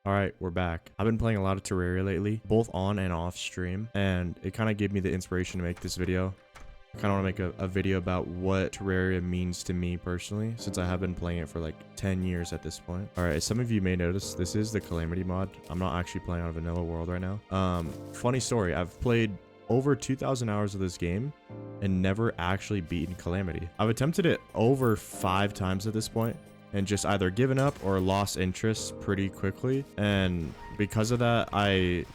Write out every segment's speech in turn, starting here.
Alright, we're back. I've been playing a lot of Terraria lately, both on and off stream, and it kind of gave me the inspiration to make this video. I kind of want to make a video about what Terraria means to me personally, since I have been playing it for like 10 years at this point. Alright, as some of you may notice, this is the Calamity mod. I'm not actually playing on a vanilla world right now. Funny story, I've played over 2,000 hours of this game and never actually beaten Calamity. I've attempted it over 5 times at this point, and just either given up or lost interest pretty quickly. And because of that, I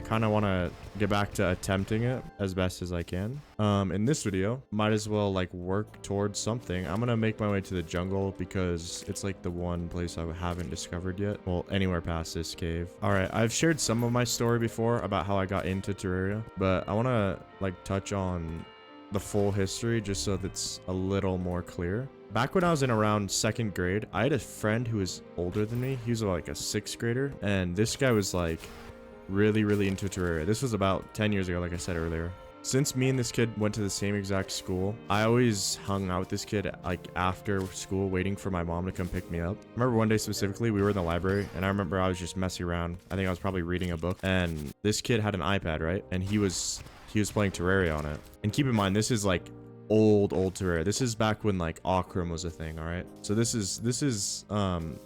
kind of want to get back to attempting it as best as I can. In this video, might as well like work towards something. I'm gonna make my way to the jungle because it's like the one place I haven't discovered yet. Well, anywhere past this cave. All right, I've shared some of my story before about how I got into Terraria, but I want to like touch on the full history just so that's a little more clear. Back when I was in around 2nd grade, I had a friend who was older than me. He was like a 6th grader, and this guy was like really into Terraria. This was about 10 years ago, like I said earlier. Since me and this kid went to the same exact school, I always hung out with this kid like after school waiting for my mom to come pick me up. I remember one day specifically, we were in the library, and I remember I was just messing around. I think I was probably reading a book, and this kid had an iPad, right? And he was playing Terraria on it. And keep in mind, this is like old Terraria. This is back when like Akram was a thing. All right, so this is in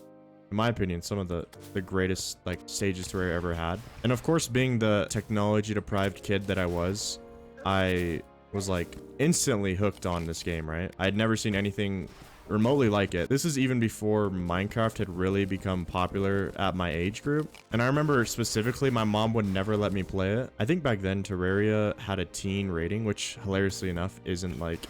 my opinion some of the greatest like stages Terraria ever had. And of course, being the technology deprived kid that I was like instantly hooked on this game, right? I had never seen anything remotely like it. This is even before Minecraft had really become popular at my age group. And I remember specifically my mom would never let me play it. I think back then Terraria had a teen rating, which hilariously enough isn't like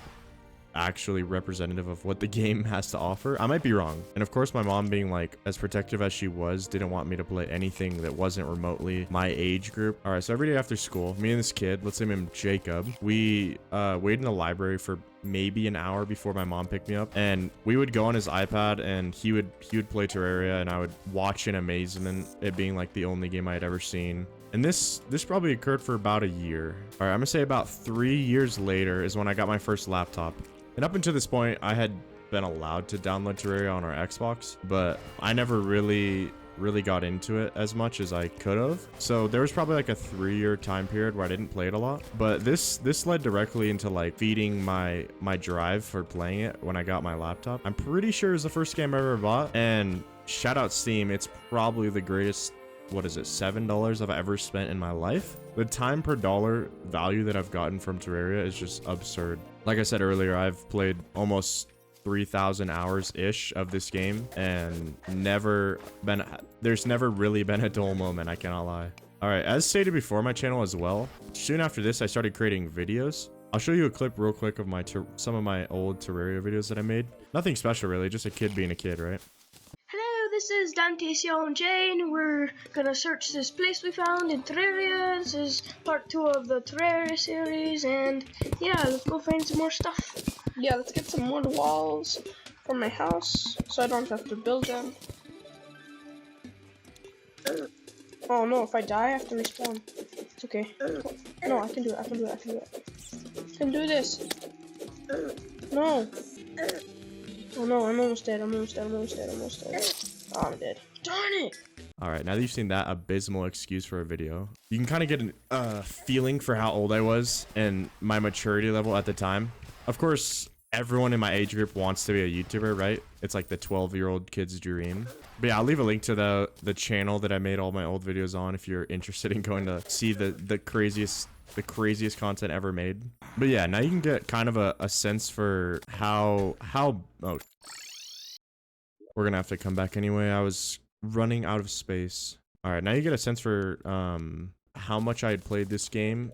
actually representative of what the game has to offer. I might be wrong. And of course, my mom, being like as protective as she was, didn't want me to play anything that wasn't remotely my age group. All right, so every day after school, me and this kid, let's say him Jacob, we waited in the library for maybe an hour before my mom picked me up, and we would go on his iPad and he would play Terraria, and I would watch in amazement, it being like the only game I had ever seen. And this probably occurred for about a year. All right, I'm gonna say about 3 years later is when I got my first laptop. And up until this point, I had been allowed to download Terraria on our Xbox, but I never really got into it as much as I could have. So there was probably like a 3-year time period where I didn't play it a lot. But this led directly into like feeding my drive for playing it when I got my laptop. I'm pretty sure it was the first game I ever bought. And shout out Steam, it's probably the greatest, what is it, $7 I've ever spent in my life. The time per dollar value that I've gotten from Terraria is just absurd. Like I said earlier, I've played almost 3,000 hours ish of this game, and there's never really been a dull moment, I cannot lie. All right, as stated before, my channel as well, soon after this I started creating videos. I'll show you a clip real quick of some of my old Terraria videos that I made. Nothing special really, just a kid being a kid, right? This is Dante, Ciel, and Jane. We're gonna search this place we found in Terraria. This is part 2 of the Terraria series, and yeah, let's go find some more stuff. Yeah, let's get some more walls for my house, so I don't have to build them. Oh no, if I die, I have to respawn. It's okay. No, I can do it, I can do do this. No. Oh no, I'm almost dead, Oh, I'm dead. Darn it! Alright, now that you've seen that abysmal excuse for a video, you can kind of get a feeling for how old I was and my maturity level at the time. Of course, everyone in my age group wants to be a YouTuber, right? It's like the 12-year-old kid's dream. But yeah, I'll leave a link to the channel that I made all my old videos on if you're interested in going to see the craziest content ever made. But yeah, now you can get kind of a sense for how oh, we're gonna have to come back anyway. I was running out of space. All right, now you get a sense for how much I had played this game,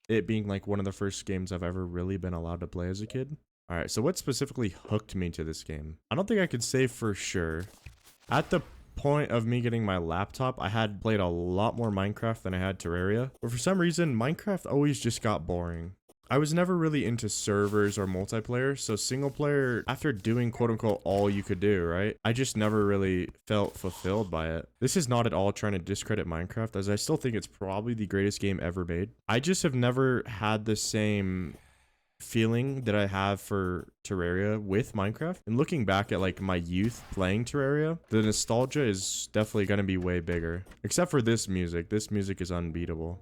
it being like one of the first games I've ever really been allowed to play as a kid. All right, so what specifically hooked me to this game? I don't think I could say for sure. At the point of me getting my laptop, I had played a lot more Minecraft than I had Terraria, but for some reason Minecraft always just got boring. I was never really into servers or multiplayer, so single player, after doing quote unquote all you could do, right? I just never really felt fulfilled by it. This is not at all trying to discredit Minecraft, as I still think it's probably the greatest game ever made. I just have never had the same feeling that I have for Terraria with Minecraft. And looking back at like my youth playing Terraria, the nostalgia is definitely going to be way bigger. Except for this music. This music is unbeatable.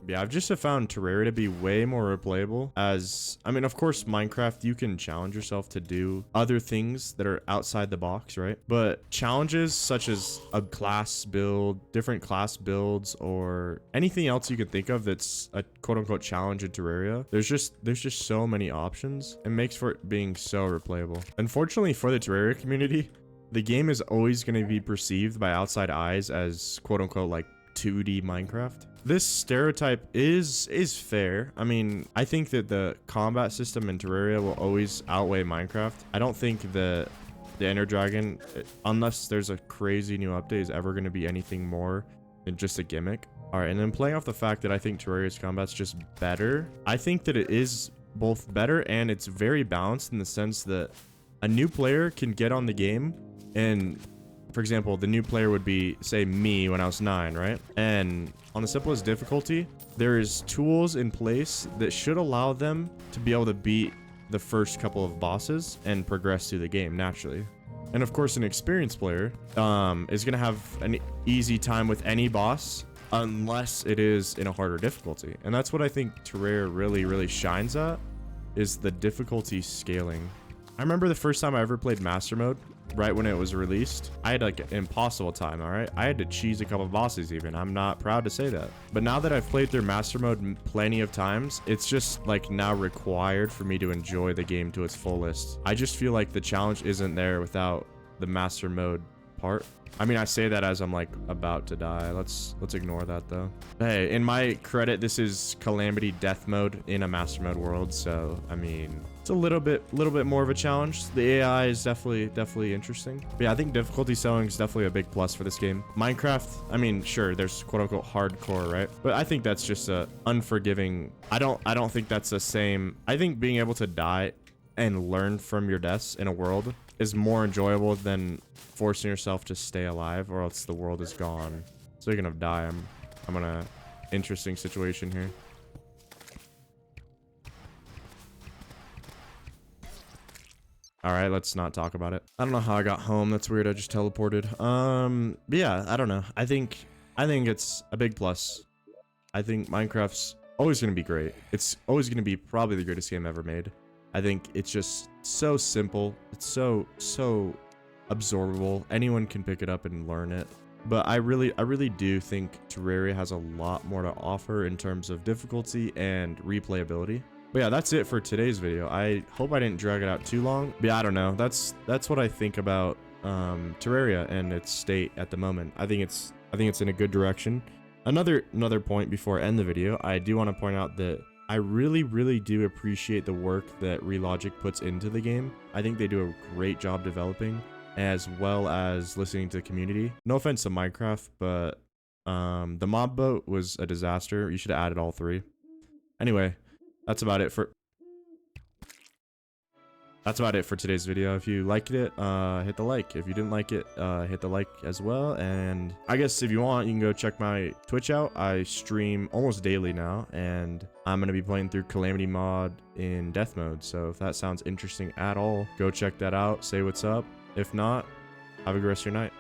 Yeah, I've just found Terraria to be way more replayable as, I mean, of course, Minecraft, you can challenge yourself to do other things that are outside the box, right? But challenges such as a class build, different class builds, or anything else you can think of that's a quote unquote challenge in Terraria, there's just so many options. It makes for it being so replayable. Unfortunately for the Terraria community, the game is always going to be perceived by outside eyes as quote unquote like 2D Minecraft. This stereotype is fair. I mean, I think that the combat system in Terraria will always outweigh Minecraft. I don't think the Ender Dragon, unless there's a crazy new update, is ever going to be anything more than just a gimmick. All right, and then playing off the fact that I think Terraria's combat's just better, I think that it is both better and it's very balanced in the sense that a new player can get on the game and, for example, the new player would be, say, me when I was 9, right? And on the simplest difficulty, there's tools in place that should allow them to be able to beat the first couple of bosses and progress through the game naturally. And of course, an experienced player is going to have an easy time with any boss unless it is in a harder difficulty. And that's what I think Terraria really shines at, is the difficulty scaling. I remember the first time I ever played Master Mode, right when it was released, I had like an impossible time, all right? I had to cheese a couple bosses even. I'm not proud to say that. But now that I've played through Master Mode plenty of times, it's just like now required for me to enjoy the game to its fullest. I just feel like the challenge isn't there without the Master Mode part. I mean, I say that as I'm like about to die. Let's ignore that though. Hey, in my credit, this is Calamity Death Mode in a Master Mode world, so I mean, it's a little bit more of a challenge. The AI is definitely interesting. But yeah, I think difficulty selling is definitely a big plus for this game. Minecraft, I mean, sure, there's quote unquote hardcore, right? But I think that's just a unforgiving. I don't think that's the same. I think being able to die and learn from your deaths in a world is more enjoyable than forcing yourself to stay alive, or else the world is gone. Speaking of die, I'm in a interesting situation here. All right, let's not talk about it. I don't know how I got home. That's weird. I just teleported. But yeah, I don't know. I think it's a big plus. I think Minecraft's always going to be great. It's always going to be probably the greatest game ever made. I think it's just so simple. It's so absorbable. Anyone can pick it up and learn it. But I really do think Terraria has a lot more to offer in terms of difficulty and replayability. But yeah, that's it for today's video. I hope I didn't drag it out too long. But yeah, I don't know. That's what I think about Terraria and its state at the moment. I think it's in a good direction. Another point before I end the video, I do want to point out that I really do appreciate the work that Relogic puts into the game. I think they do a great job developing, as well as listening to the community. No offense to Minecraft, but the mob boat was a disaster. You should have added all 3. Anyway, that's about it for today's video. If you liked it, hit the like. If you didn't like it, hit the like as well. And I guess if you want, you can go check my Twitch out. I stream almost daily now, and I'm going to be playing through Calamity mod in death mode. So if that sounds interesting at all, go check that out. Say what's up. If not, have a good rest of your night.